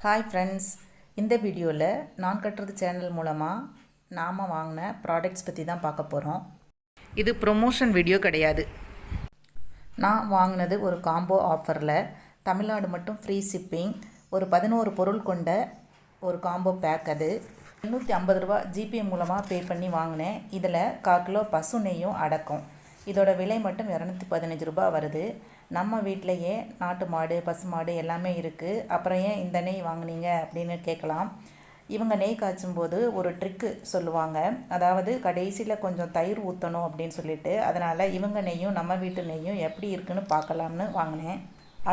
Hi friends, இந்த வீடியோவில் நான் கட்டுறது சேனல் மூலமாக நாம் வாங்கின ப்ராடக்ட்ஸ் பற்றி தான் பார்க்க போகிறோம். இது ப்ரொமோஷன் வீடியோ கிடையாது. நான் வாங்கினது ஒரு காம்போ ஆஃபரில் தமிழ்நாடு மட்டும் ஃப்ரீ ஷிப்பிங் ஒரு 11 பொருள் கொண்ட ஒரு காம்போ பேக். அது 250 ரூபா ஜிபே மூலமாக பே பண்ணி வாங்கினேன். இதில் 1/4 கிலோ பசு நெய்யும் அடக்கும். இதோட விலை மட்டும் 215 ரூபா வருது. நம்ம வீட்டிலையே நாட்டு மாடு பசு மாடு எல்லாமே இருக்குது. அப்புறம் ஏன் இந்த நெய் வாங்கினீங்க அப்படின்னு கேட்கலாம். இவங்க நெய் காய்ச்சும் போது ஒரு ட்ரிக்கு சொல்லுவாங்க. அதாவது கடைசியில் கொஞ்சம் தயிர் ஊற்றணும் அப்படின்னு சொல்லிட்டு, அதனால் இவங்க நெய்யும் நம்ம வீட்டு நெய்யும் எப்படி இருக்குன்னு பார்க்கலாம்னு வாங்கினேன்.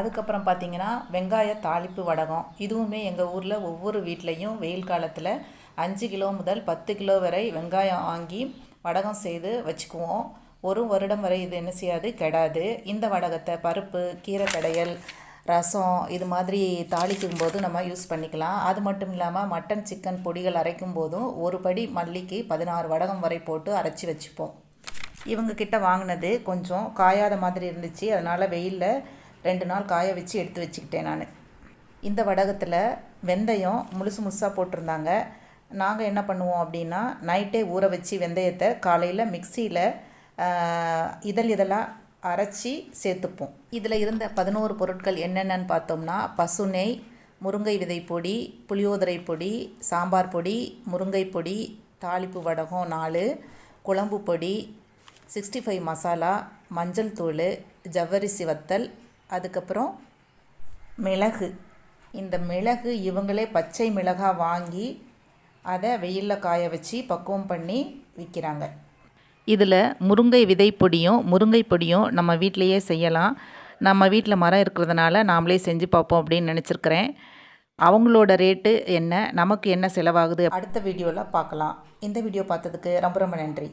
அதுக்கப்புறம் பார்த்திங்கன்னா வெங்காய தாளிப்பு வடகம். இதுவுமே எங்கள் ஊரில் ஒவ்வொரு வீட்லேயும் வெயில் காலத்தில் 5 கிலோ முதல் 10 கிலோ வரை வெங்காயம் வாங்கி வடகம் செய்து வச்சுக்குவோம். ஒரு வருடம் வரை இது என்ன செய்யாது, கெடாது. இந்த வடகத்தை பருப்பு, கீரை கடையல், ரசம் இது மாதிரி தாளிக்கும் போது நம்ம யூஸ் பண்ணிக்கலாம். அது மட்டும் இல்லாமல் மட்டன் சிக்கன் பொடிகள் அரைக்கும் போதும் ஒரு படி மல்லிக்கு 16 வடகம் வரை போட்டு அரைச்சி வச்சுப்போம். இவங்கக்கிட்ட வாங்கினது கொஞ்சம் காயாத மாதிரி இருந்துச்சு. அதனால் வெயிலில் 2 நாள் காய வச்சு எடுத்து வச்சுக்கிட்டேன் நான். இந்த வடகத்தில் வெந்தயம் முழுசாக போட்டிருந்தாங்க. நாங்கள் என்ன பண்ணுவோம் அப்படின்னா, நைட்டே ஊற வச்சு வெந்தயத்தை காலையில் மிக்சியில் இதழாக அரைச்சி சேர்த்துப்போம். இதில் இருந்த 11 பொருட்கள் என்னென்னு பார்த்தோம்னா, பசு நெய், முருங்கை விதை பொடி, புளியோதரை பொடி, சாம்பார் பொடி, முருங்கை பொடி, தாளிப்பு வடகம் 4, குழம்பு பொடி, 65 மசாலா, மஞ்சள் தூள், ஜவ்வரிசி வத்தல், அதுக்கப்புறம் மிளகு. இந்த மிளகு இவங்களே பச்சை மிளகாய் வாங்கி அதை வெயிலில் காய வச்சு பக்குவம் பண்ணி விற்கிறாங்க. இதில் முருங்கை விதை பொடியும் முருங்கை பொடியும் நம்ம வீட்டிலையே செய்யலாம். நம்ம வீட்டில் மரம் இருக்கிறதுனால நாமளே செஞ்சு பார்ப்போம் அப்படின்னு நினச்சிருக்கிறேன். அவங்களோட ரேட்டு என்ன, நமக்கு என்ன செலவாகுது அடுத்த வீடியோவில் பார்க்கலாம். இந்த வீடியோ பார்த்ததுக்கு ரொம்ப ரொம்ப நன்றி.